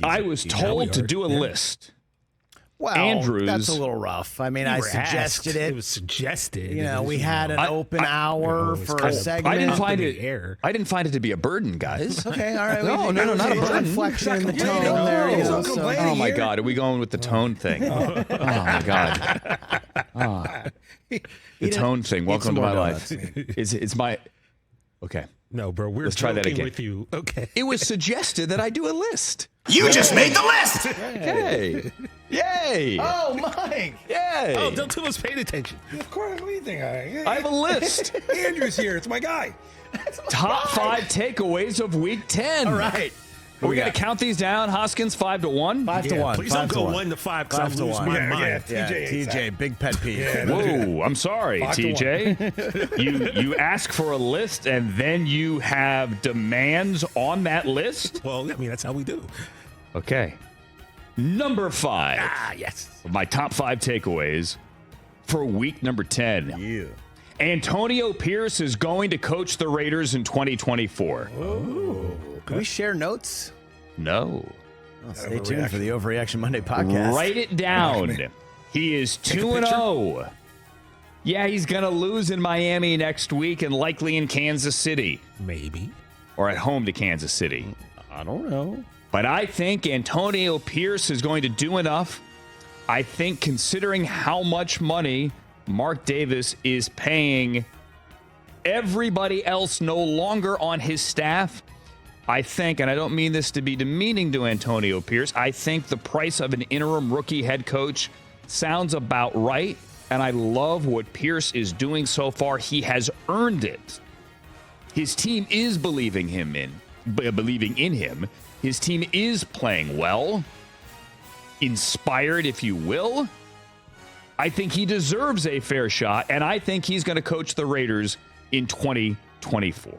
I was told to do a list. Well, Andrews, that's a little rough. I mean, I suggested it. It was suggested. You know, we had an open hour for a segment. I didn't find it to be a burden, guys. Okay, all right. No, not a burden. Inflection in the tone there. You know, oh my God, are we going with the tone thing? Oh my God. The tone thing. Welcome to my life. It's my. Okay. No, bro, Let's try that again. With you. Okay. It was suggested that I do a list. You just made the list! Okay. Yay! Oh, Mike! Yay! Oh, Delta was paying attention. Of course, what do you think? I have a list. Andrew's here. It's my guy. Top 5 takeaways of Week 10. All right. Are we going to count these down, Hoskins? 5 to 1? 5 to 1. Please don't go 1 to 5 because I lose my mind. TJ, big pet peeve. Whoa, I'm sorry, TJ. You ask for a list and then you have demands on that list? Well, I mean, that's how we do. Okay. Number 5. Ah, yes. My top 5 takeaways for week number 10. Yeah. Antonio Pierce is going to coach the Raiders in 2024. Oh. Can we share notes? No. Oh, stay tuned for the Overreaction Monday podcast. Write it down. He is 2-0. Yeah, he's going to lose in Miami next week and likely in Kansas City. Maybe. Or at home to Kansas City. I don't know. But I think Antonio Pierce is going to do enough. I think considering how much money Mark Davis is paying everybody else no longer on his staff, I think, and I don't mean this to be demeaning to Antonio Pierce, I think the price of an interim rookie head coach sounds about right, and I love what Pierce is doing so far. He has earned it. His team is believing in him. His team is playing well, inspired, if you will. I think he deserves a fair shot, and I think he's going to coach the Raiders in 2024.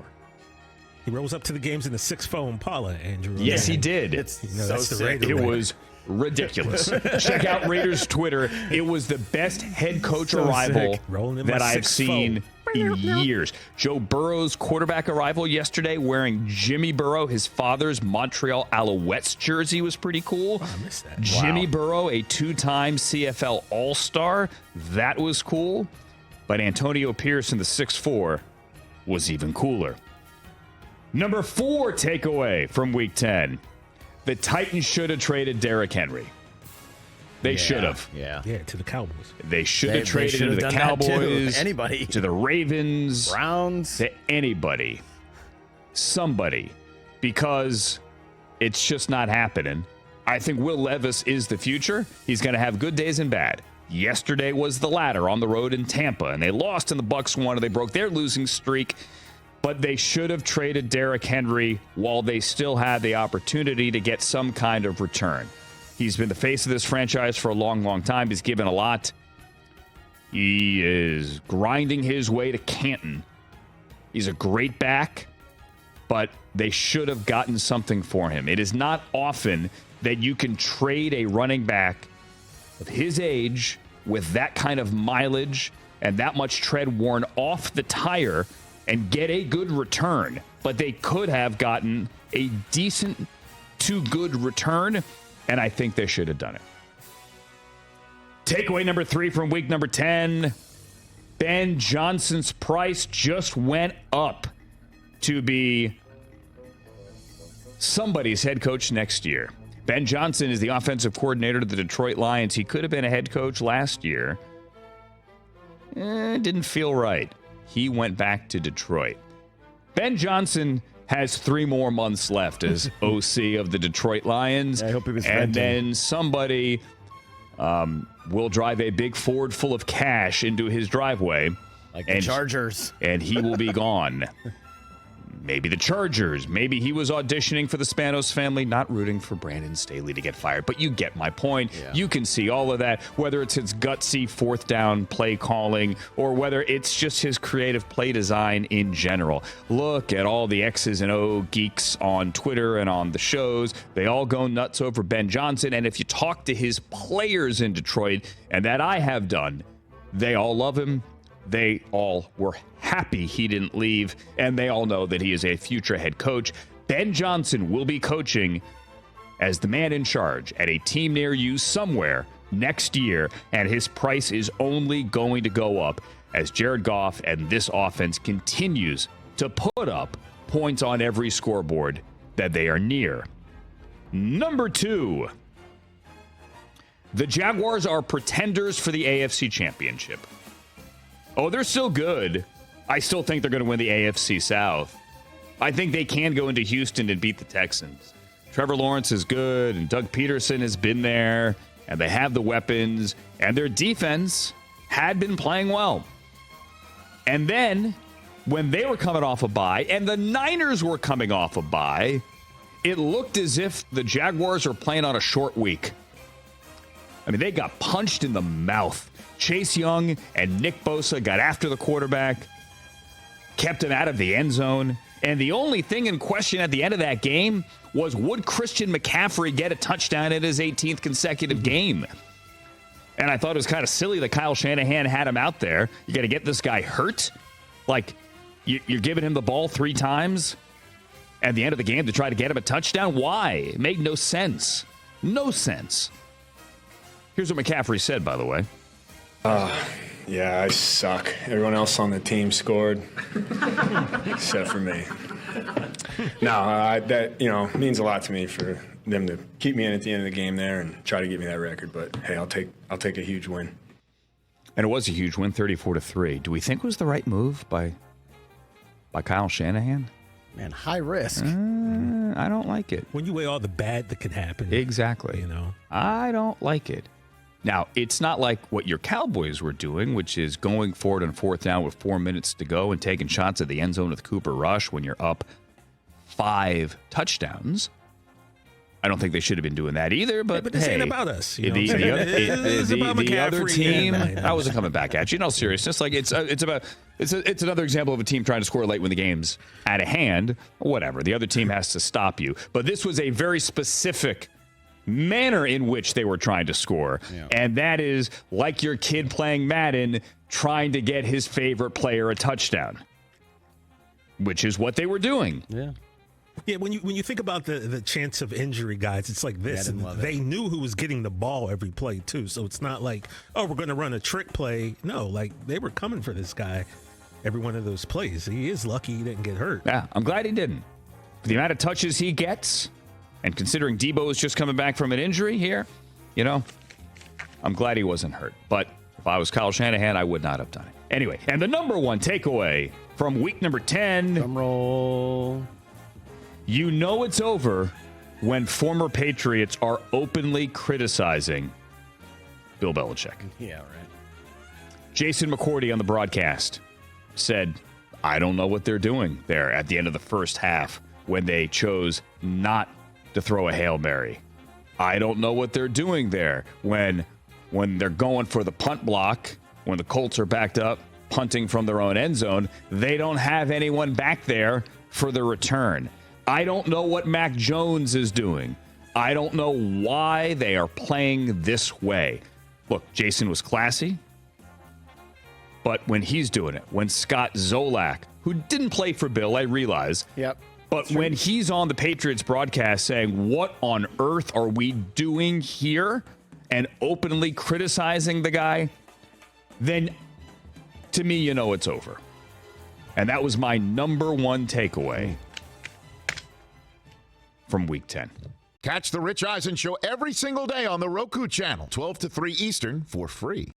He rose up to the games in the 6'4" Impala, Andrew. Yes, he did. That's the Raider. It was ridiculous. Check out Raiders Twitter. It was the best head coach arrival that I've seen in years. Joe Burrow's quarterback arrival yesterday wearing Jimmy Burrow, his father's Montreal Alouettes jersey, was pretty cool. Oh, I missed that. Jimmy Burrow, a 2-time CFL All-Star. That was cool. But Antonio Pierce in the 6'4" was even cooler. Number 4 takeaway from Week 10. The Titans should have traded Derrick Henry. They should have. Yeah, to the Cowboys. They should have traded to the Cowboys. Anybody. To the Ravens. Browns. To anybody. Somebody. Because it's just not happening. I think Will Levis is the future. He's going to have good days and bad. Yesterday was the latter on the road in Tampa, and they lost and the Bucs won, and they broke their losing streak. But they should have traded Derrick Henry while they still had the opportunity to get some kind of return. He's been the face of this franchise for a long, long time. He's given a lot. He is grinding his way to Canton. He's a great back, but they should have gotten something for him. It is not often that you can trade a running back of his age with that kind of mileage and that much tread worn off the tire and get a good return. But they could have gotten a decent to good return, and I think they should have done it. Takeaway number 3 from week number 10. Ben Johnson's price just went up to be somebody's head coach next year. Ben Johnson is the offensive coordinator to the Detroit Lions. He could have been a head coach last year. Didn't feel right. He went back to Detroit. Ben Johnson has 3 more months left as OC of the Detroit Lions. Yeah, I hope he was and then somebody will drive a big Ford full of cash into his driveway. Like the Chargers. And he will be gone. Maybe the Chargers. Maybe he was auditioning for the Spanos family, not rooting for Brandon Staley to get fired. But you get my point. Yeah. You can see all of that, whether it's his gutsy 4th down play calling or whether it's just his creative play design in general. Look at all the X's and O geeks on Twitter and on the shows. They all go nuts over Ben Johnson. And if you talk to his players in Detroit, and that I have done, they all love him. They all were happy he didn't leave, and they all know that he is a future head coach. Ben Johnson will be coaching as the man in charge at a team near you somewhere next year, and his price is only going to go up as Jared Goff and this offense continues to put up points on every scoreboard that they are near. Number 2, the Jaguars are pretenders for the AFC Championship. Oh, they're still good. I still think they're going to win the AFC South. I think they can go into Houston and beat the Texans. Trevor Lawrence is good, and Doug Peterson has been there, and they have the weapons, and their defense had been playing well. And then, when they were coming off a bye, and the Niners were coming off a bye, it looked as if the Jaguars were playing on a short week. I mean, they got punched in the mouth. Chase Young and Nick Bosa got after the quarterback, kept him out of the end zone, and the only thing in question at the end of that game was, would Christian McCaffrey get a touchdown in his 18th consecutive game? And I thought it was kind of silly that Kyle Shanahan had him out there. You got to get this guy hurt? Like, you're giving him the ball 3 times at the end of the game to try to get him a touchdown? Why? It made no sense. No sense. Here's what McCaffrey said, by the way. Yeah, I suck. Everyone else on the team scored, except for me. No, that means a lot to me for them to keep me in at the end of the game there and try to get me that record. But hey, I'll take a huge win. And it was a huge win, 34-3. Do we think it was the right move by Kyle Shanahan? Man, high risk. I don't like it. When you weigh all the bad that can happen. Exactly. I don't like it. Now, it's not like what your Cowboys were doing, which is going forward on 4th down with 4 minutes to go and taking shots at the end zone with Cooper Rush when you're up 5 touchdowns. I don't think they should have been doing that either, but this ain't about us. The other team, I wasn't coming back at you. In all seriousness, like it's another example of a team trying to score late when the game's at a hand. Whatever, the other team has to stop you. But this was a very specific manner in which they were trying to score, and that is like your kid playing Madden trying to get his favorite player a touchdown, which is what they were doing. Yeah, when you think about the chance of injury, guys, it's like this. And they knew who was getting the ball every play, too. So it's not like, oh, we're going to run a trick play. No, like they were coming for this guy every one of those plays. He is lucky he didn't get hurt. Yeah, I'm glad he didn't. For the amount of touches he gets, and considering Debo is just coming back from an injury here, I'm glad he wasn't hurt. But if I was Kyle Shanahan, I would not have done it. Anyway, and the number 1 takeaway from week number 10. Drum roll. You know it's over when former Patriots are openly criticizing Bill Belichick. Yeah, right. Jason McCourty on the broadcast said, I don't know what they're doing there at the end of the first half when they chose not to throw a Hail Mary. I don't know what they're doing there when they're going for the punt block, when the Colts are backed up, punting from their own end zone. They don't have anyone back there for the return. I don't know what Mac Jones is doing. I don't know why they are playing this way. Look, Jason was classy, but when he's doing it, when Scott Zolak, who didn't play for Bill, I realize, but when he's on the Patriots broadcast saying, what on earth are we doing here, and openly criticizing the guy, then to me, it's over. And that was my number 1 takeaway from week 10. Catch the Rich Eisen Show every single day on the Roku channel, 12 to 3 Eastern, for free.